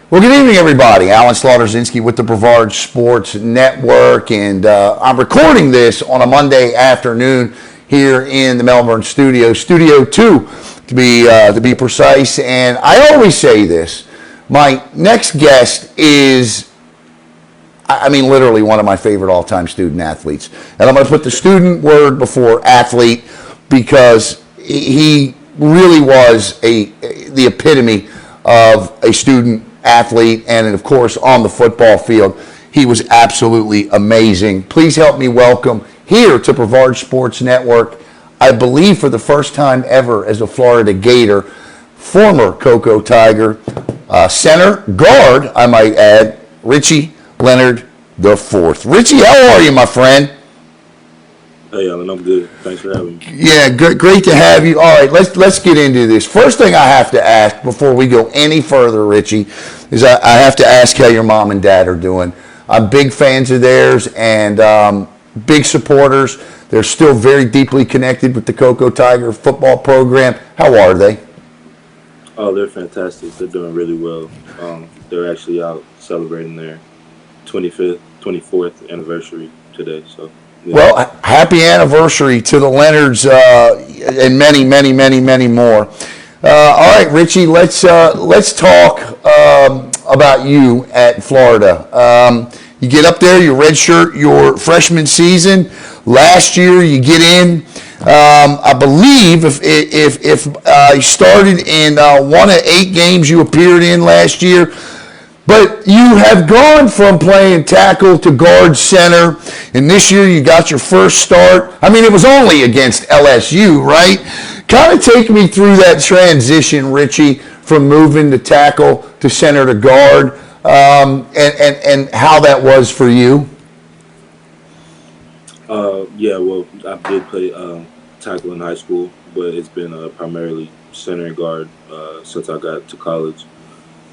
Well, good evening, everybody. Alan Slaughter-Zinski with the Brevard Sports Network, and I'm recording this on a Monday afternoon here in the Melbourne studio, Studio 2, to be precise. And I always say this: my next guest is, literally one of my favorite all-time student athletes, and I'm going to put the student word before athlete because he really was the epitome of a student athlete, and of course on the football field he was absolutely amazing. Please help me welcome here to Brevard Sports Network, I believe for the first time ever as a Florida Gator, former Cocoa Tiger, center guard, I might add, Richie Leonard IV. Richie, how are you, my friend? Hey, Alan, I'm good. Thanks for having me. Yeah, great to have you. All right, let's get into this. First thing I have to ask before we go any further, Richie, is I have to ask how your mom and dad are doing. I'm big fans of theirs and big supporters. They're still very deeply connected with the Cocoa Tiger football program. How are they? Oh, they're fantastic. They're doing really well. They're actually out celebrating their 24th anniversary today, so. Yeah. Well, happy anniversary to the Leonards and many more. All right, Richie, let's talk about you at Florida. You get up there, you redshirt your freshman season. Last year, you get in. I believe if you started in 1 of 8 games you appeared in last year. But you have gone from playing tackle to guard center, and this year you got your first start. It was only against LSU, right? Kind of take me through that transition, Richie, from moving to tackle to center to guard, and how that was for you. Well, I did play tackle in high school, but it's been primarily center and guard since I got to college.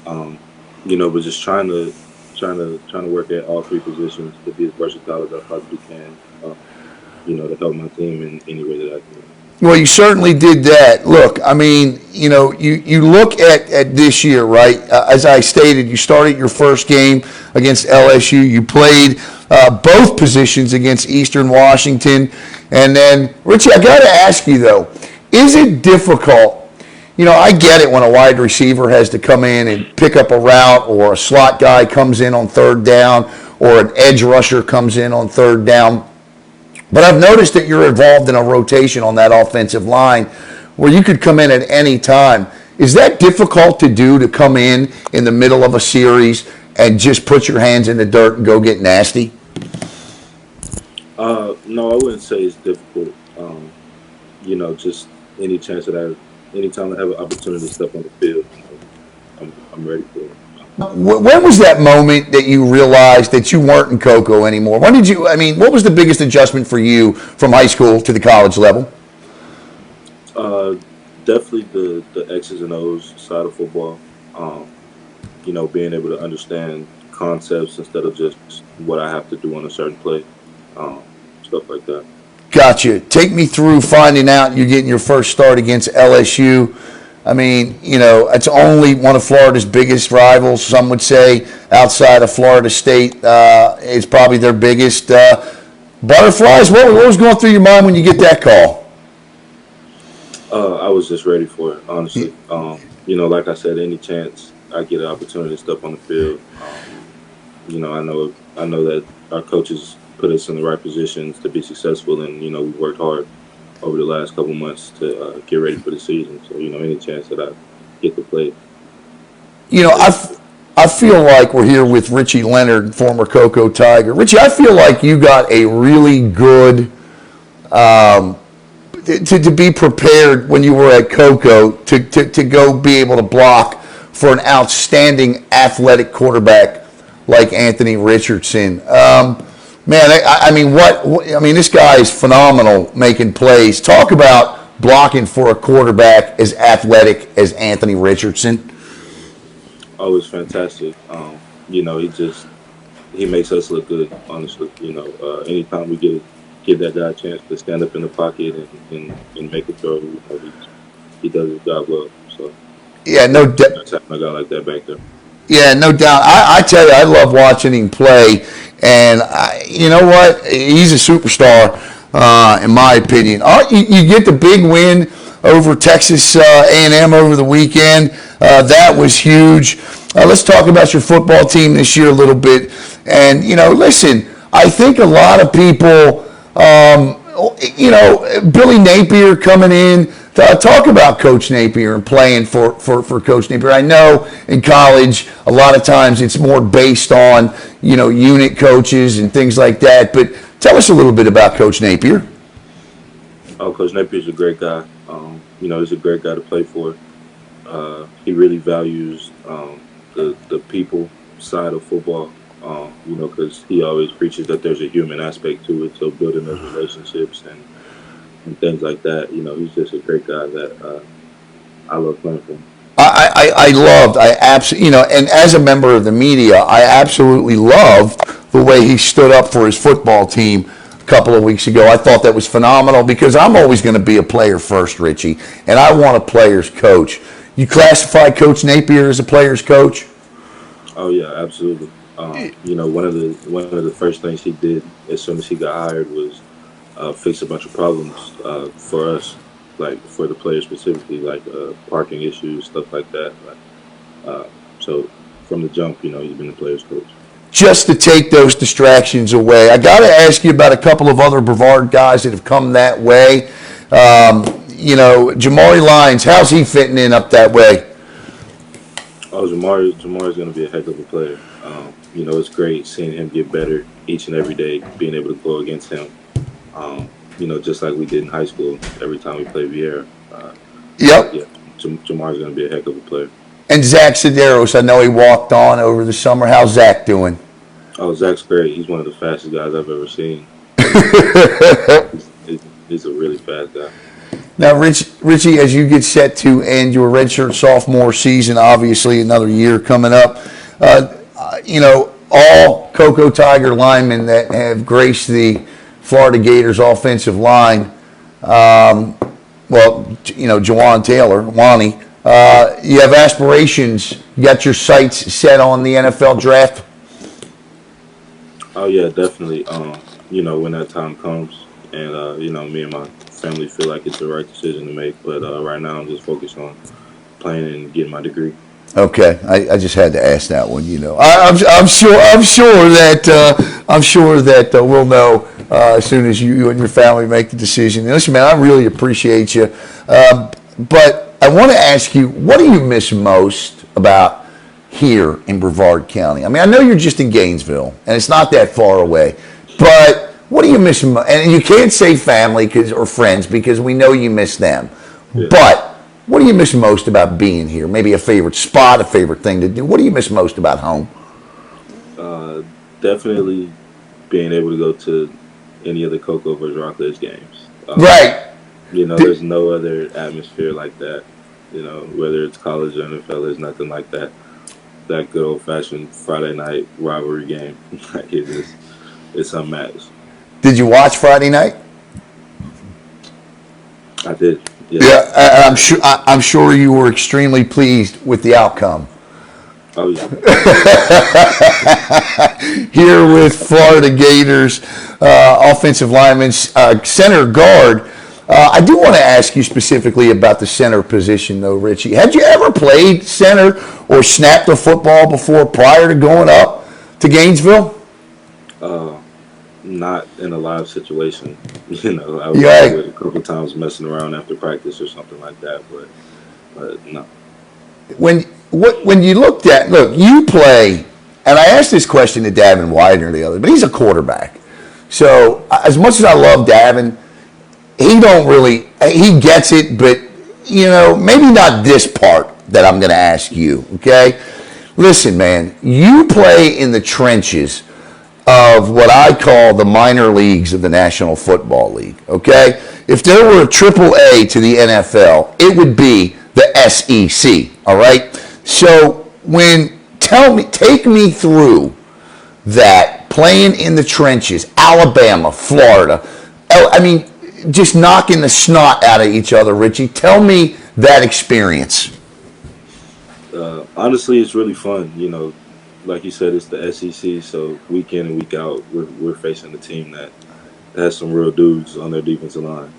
But just trying to work at all 3 positions to be as versatile as I possibly can, to help my team in any way that I can. Well, you certainly did that. Look, you look at this year, right? As I stated, you started your first game against LSU. You played both positions against Eastern Washington. And then, Richie, I got to ask you, though, is it difficult? I get it when a wide receiver has to come in and pick up a route, or a slot guy comes in on 3rd down, or an edge rusher comes in on 3rd down. But I've noticed that you're involved in a rotation on that offensive line where you could come in at any time. Is that difficult to do, to come in the middle of a series and just put your hands in the dirt and go get nasty? No, I wouldn't say it's difficult. Just anytime I have an opportunity to step on the field, I'm ready for it. When was that moment that you realized that you weren't in Cocoa anymore? When did you? What was the biggest adjustment for you from high school to the college level? Definitely the X's and O's side of football. Being able to understand concepts instead of just what I have to do on a certain play, stuff like that. Gotcha. Take me through finding out you're getting your first start against LSU. It's only one of Florida's biggest rivals. Some would say outside of Florida State, it's probably their biggest. Butterflies, what was going through your mind when you get that call? I was just ready for it, honestly. Like I said, any chance I get an opportunity to step on the field, I know that our coaches put us in the right positions to be successful, and we worked hard over the last couple months to get ready for the season. So any chance that I get to play. I feel like we're here with Richie Leonard, former Cocoa Tiger. Richie, I feel like you got a really good to be prepared when you were at Cocoa to go be able to block for an outstanding athletic quarterback like Anthony Richardson. This guy is phenomenal making plays. Talk about blocking for a quarterback as athletic as Anthony Richardson. Oh, it's fantastic. He makes us look good, honestly. Anytime we give that guy a chance to stand up in the pocket and make a throw, he does his job well. So Yeah, no doubt. having a guy like that back there. Yeah, no doubt. I tell you, I love watching him play, and you know what? He's a superstar, in my opinion. You get the big win over Texas A&M over the weekend. That was huge. Let's talk about your football team this year a little bit. And listen, I think a lot of people, Billy Napier coming in. Talk about Coach Napier and playing for Coach Napier. I know in college a lot of times it's more based on unit coaches and things like that. But tell us a little bit about Coach Napier. Oh, Coach Napier's a great guy. He's a great guy to play for. He really values the people side of football. Because he always preaches that there's a human aspect to it. So building those relationships and things like that. He's just a great guy that I love playing for. I absolutely, and as a member of the media, I absolutely loved the way he stood up for his football team a couple of weeks ago. I thought that was phenomenal because I'm always going to be a player first, Richie, and I want a player's coach. You classify Coach Napier as a player's coach? Oh yeah, absolutely. One of the first things he did as soon as he got hired was fix a bunch of problems for us, like for the players specifically, like parking issues, stuff like that. So from the jump, he's been the players' coach. Just to take those distractions away, I got to ask you about a couple of other Brevard guys that have come that way. Jamari Lyons, how's he fitting in up that way? Oh, Jamari's going to be a heck of a player. It's great seeing him get better each and every day, being able to go against him. Just like we did in high school every time we played Vieira. Yep. Yeah, Jamari's going to be a heck of a player. And Zach Sedaros, I know he walked on over the summer. How's Zach doing? Oh, Zach's great. He's one of the fastest guys I've ever seen. He's a really fast guy. Now, Richie, as you get set to end your redshirt sophomore season, obviously another year coming up, all Cocoa Tiger linemen that have graced the Florida Gators offensive line, Jawan Taylor, Wani, you have aspirations, you got your sights set on the NFL draft? Oh, yeah, definitely. When that time comes and, me and my family feel like it's the right decision to make. But right now I'm just focused on playing and getting my degree. Okay, I just had to ask that one. I'm sure that we'll know as soon as you and your family make the decision. And listen, man, I really appreciate you, but I want to ask you, what do you miss most about here in Brevard County? I mean, I know you're just in Gainesville, and it's not that far away, but what do you miss most? And you can't say family or friends because we know you miss them, yeah. But what do you miss most about being here? Maybe a favorite spot, a favorite thing to do. What do you miss most about home? Definitely being able to go to any of the Cocoa versus Rockledge games. Right. There's no other atmosphere like that. Whether it's college or NFL, there's nothing like that. That good old-fashioned Friday night rivalry game. It's unmatched. Did you watch Friday night? I did. Yeah, I'm sure you were extremely pleased with the outcome. Oh yeah. Here with Florida Gators offensive lineman, center guard. I do want to ask you specifically about the center position, though, Richie. Had you ever played center or snapped a football before prior to going up to Gainesville? Not in a live situation. I was a couple of times messing around after practice or something like that, but no. When you look, you play, and I asked this question to Davin Widener the other, but he's a quarterback. So as much as I love Davin, he gets it, but maybe not this part that I'm going to ask you. Okay, listen, man, you play in the trenches of what I call the minor leagues of the National Football League, okay? If there were a triple A to the NFL, it would be the SEC, all right? So take me through that, playing in the trenches, Alabama, Florida, just knocking the snot out of each other, Richie. Tell me that experience. Honestly, it's really fun. Like you said, it's the SEC, so week in and week out, we're facing a team that has some real dudes on their defensive line.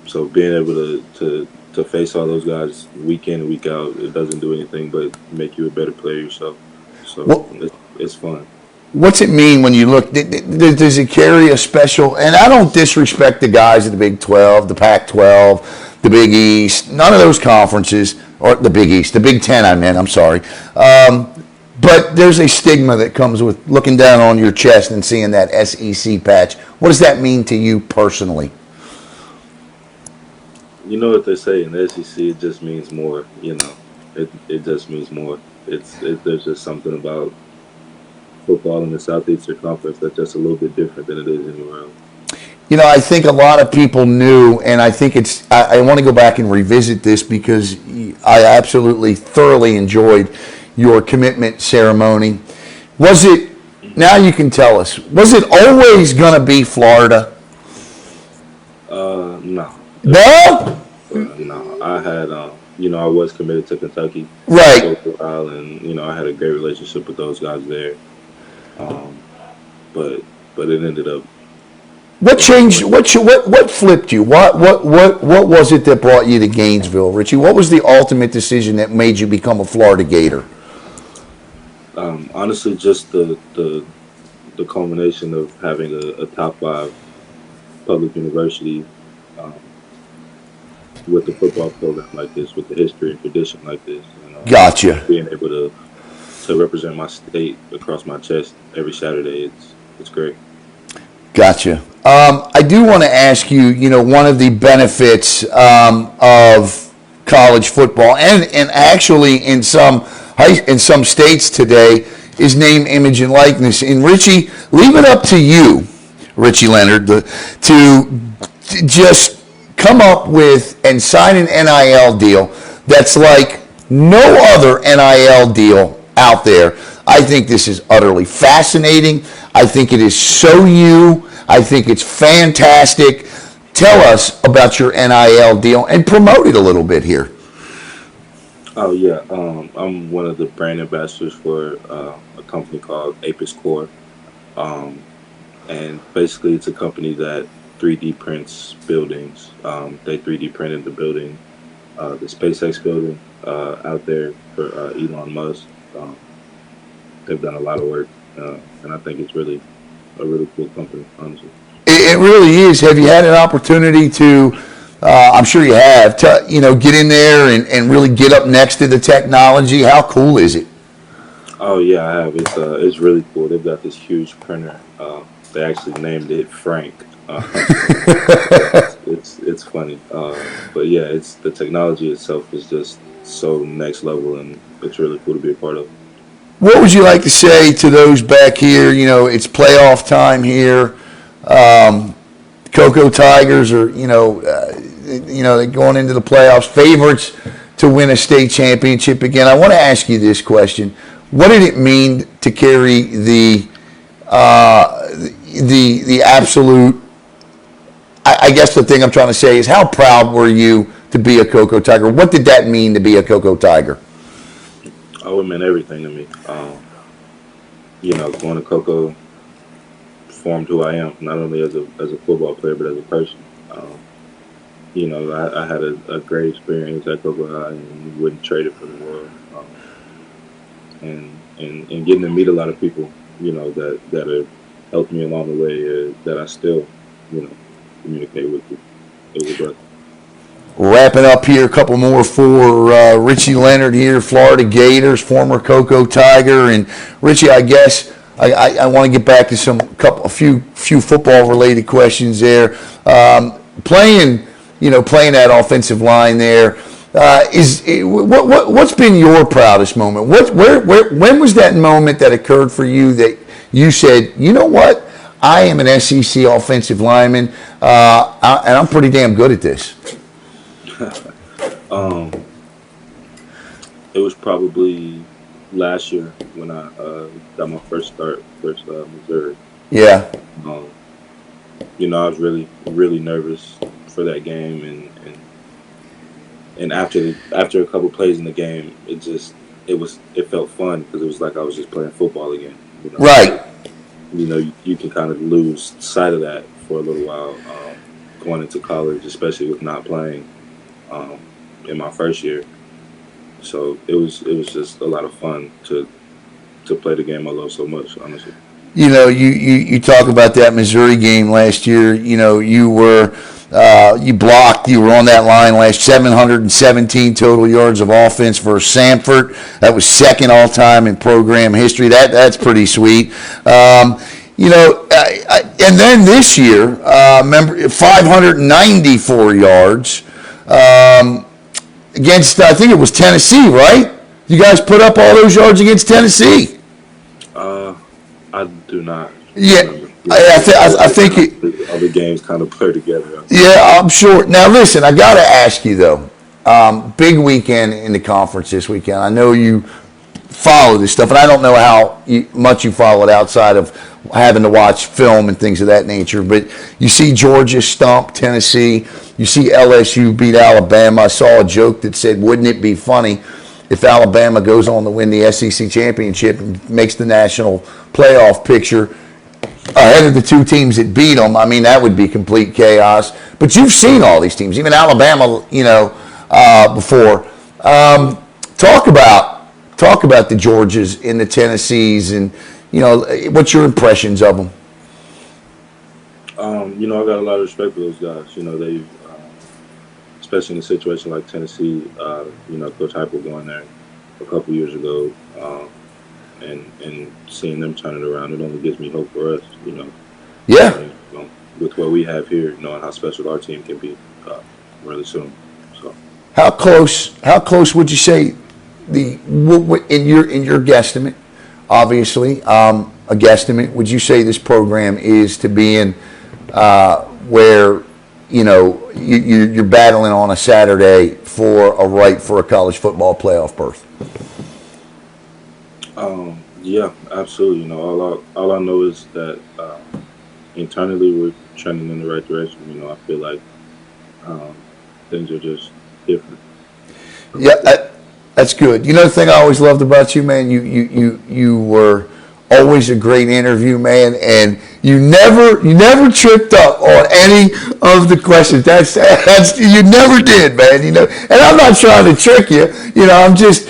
So being able to face all those guys week in and week out, it doesn't do anything but make you a better player yourself. So Well, it's fun. what's it mean when you look? Does it carry a special? And I don't disrespect the guys at the Big 12, the Pac-12, the Big East, none of those conferences, or the Big East, the Big 10. I meant. I'm sorry. But there's a stigma that comes with looking down on your chest and seeing that SEC patch. What does that mean to you personally? You know what they say in the SEC? It just means more. It just means more. There's just something about football in the Southeastern Conference that's just a little bit different than it is anywhere else. I think a lot of people knew, and I think I want to go back and revisit this because I absolutely thoroughly enjoyed your commitment ceremony. Was it, now you can tell us, was it always going to be Florida? No. No? No. I had, I was committed to Kentucky Right. for a while, and, I had a great relationship with those guys there. But it ended up. What changed? What flipped you? What was it that brought you to Gainesville, Richie? What was the ultimate decision that made you become a Florida Gator? Honestly, just the culmination of having a top 5 public university with the football program like this, with the history and tradition like this. Gotcha. Being able to represent my state across my chest every Saturday, it's great. Gotcha. I do want to ask you, one of the benefits of college football, and actually in some states today, is name, image, and likeness. And Richie, leave it up to you, Richie Leonard, to just come up with and sign an NIL deal that's like no other NIL deal out there. I think this is utterly fascinating. I think it is so you. I think it's fantastic. Tell us about your NIL deal and promote it a little bit here. Oh yeah, I'm one of the brand ambassadors for a company called Apis Core, and basically it's a company that 3D prints buildings. They 3D printed the building, the SpaceX building out there for Elon Musk. They've done a lot of work, and I think it's really a really cool company, honestly. It really is. Have you had an opportunity to? I'm sure you have. To, get in there and really get up next to the technology. How cool is it? Oh yeah, I have. It's really cool. They've got this huge printer. They actually named it Frank. It's funny, but yeah, it's the technology itself is just so next level, and it's really cool to be a part of. What would you like to say to those back here? It's playoff time here. Cocoa Tigers are, they're going into the playoffs, favorites to win a state championship again. I want to ask you this question: what did it mean to carry the absolute? I guess the thing I'm trying to say is, how proud were you to be a Cocoa Tiger? What did that mean to be a Cocoa Tiger? Oh, it meant everything to me. Going to Cocoa formed who I am, not only as a football player, but as a person. I had a great experience at Cocoa High and wouldn't trade it for the world. And getting to meet a lot of people, that have helped me along the way, that I still, communicate with. It was a blessing. Wrapping up here, a couple more for Richie Leonard here, Florida Gators, former Cocoa Tiger. And Richie, I guess I want to get back to a few football related questions there. Playing that offensive line there, what's been your proudest moment? When was that moment that occurred for you that you said, you know what, I am an SEC offensive lineman, and I'm pretty damn good at this? It was probably last year when I got my first Missouri. Yeah. I was really, really nervous for that game, and And after a couple plays in the game, it felt fun because it was like I was just playing football again. You know? Right. You know, you can kind of lose sight of that for a little while going into college, especially with not playing in my first year. So it was just a lot of fun to play the game I love so much, honestly. You know, you talk about that Missouri game last year. You know, you were you blocked. You were on that line last 717 total yards of offense for Samford. That was second all time in program history. That's pretty sweet. You know, and then this year, remember 594 yards against I think it was Tennessee, right? You guys put up all those yards against Tennessee. I do not. Yeah, I think it. Other games kind of blur together. Yeah, I'm sure. Now, listen, I got to ask you though. Big weekend in the conference this weekend. I know you follow this stuff, and I don't know how much you follow it outside of having to watch film and things of that nature. But you see Georgia stomp Tennessee. You see LSU beat Alabama. I saw a joke that said, "Wouldn't it be funny if Alabama goes on to win the SEC championship and makes the national playoff picture ahead of the two teams that beat them?" I mean, that would be complete chaos. But you've seen all these teams, even Alabama, you know, before. Talk about the Georgias and the Tennessees, and you know, what's your impressions of them? You know, I got a lot of respect for those guys. You know, they, especially in a situation like Tennessee. You know, Coach Heupel going there a couple years ago. And seeing them turn it around, it only gives me hope for us, you know. Yeah. And, you know, with what we have here, knowing how special our team can be really soon. So. How close would you say in your guesstimate, obviously, a guesstimate, would you say this program is to being where, you know, you're battling on a Saturday for a college football playoff berth? Yeah, absolutely. You know, all I know is that internally we're trending in the right direction. You know, I feel like things are just different. Yeah, that's good. You know the thing I always loved about you, man. You were always a great interview, man, and you never tripped up on any of the questions. That's you never did, man. You know, and I'm not trying to trick you. You know, I'm just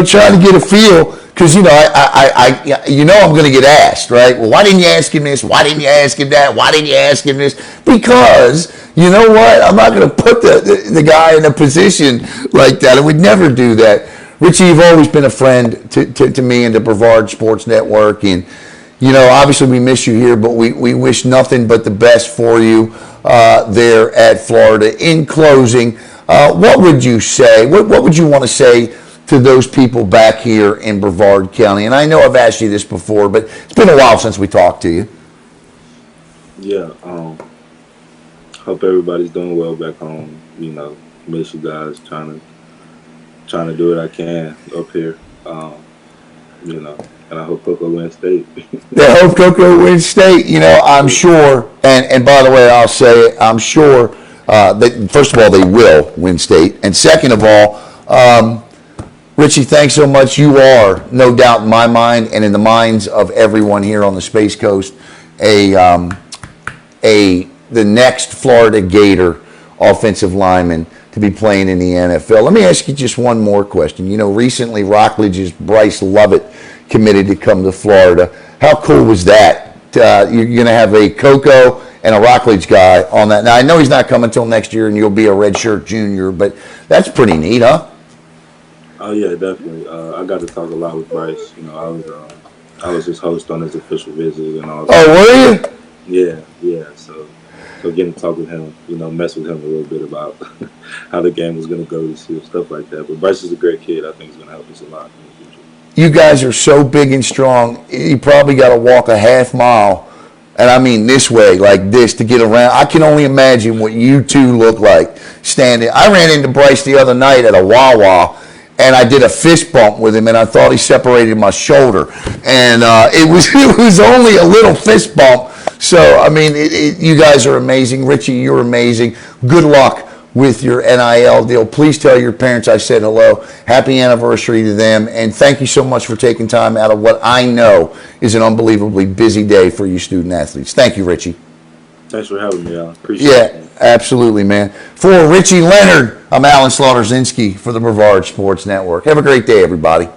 trying to get a feel. Because, you know, I'm going to get asked, right? Well, why didn't you ask him this? Why didn't you ask him that? Why didn't you ask him this? Because, you know what? I'm not going to put the guy in a position like that. I would never do that. Richie, you've always been a friend to me and to Brevard Sports Network. And, you know, obviously we miss you here, but we wish nothing but the best for you there at Florida. In closing, what would you say? What would you want to say to those people back here in Brevard County? And I know I've asked you this before, but it's been a while since we talked to you. Yeah, hope everybody's doing well back home. You know, miss you guys. Trying to do what I can up here. You know, and I hope Cocoa wins state. I hope Cocoa wins state. You know, I'm sure. And by the way, I'll say I'm sure. First of all, they will win state, and second of all. Richie, thanks so much. You are, no doubt in my mind and in the minds of everyone here on the Space Coast, the next Florida Gator offensive lineman to be playing in the NFL. Let me ask you just one more question. You know, recently Rockledge's Bryce Lovett committed to come to Florida. How cool was that? You're going to have a Cocoa and a Rockledge guy on that. Now, I know he's not coming until next year and you'll be a redshirt junior, but that's pretty neat, huh? Oh yeah, definitely. I got to talk a lot with Bryce. You know, I was his host on his official visit and all. Oh, were you? Yeah. So getting to talk with him, you know, mess with him a little bit about how the game was going to go this year, stuff like that. But Bryce is a great kid. I think he's going to help us a lot in the future. You guys are so big and strong. You probably got to walk a half mile, and I mean this way, like this, to get around. I can only imagine what you two look like standing. I ran into Bryce the other night at a Wawa. And I did a fist bump with him, and I thought he separated my shoulder. And it was only a little fist bump. So, I mean, you guys are amazing. Richie, you're amazing. Good luck with your NIL deal. Please tell your parents I said hello. Happy anniversary to them. And thank you so much for taking time out of what I know is an unbelievably busy day for you student athletes. Thank you, Richie. Thanks for having me, Alan. Appreciate it. Yeah, absolutely, man. For Richie Leonard, I'm Alan Slaughter-Zinski for the Brevard Sports Network. Have a great day, everybody.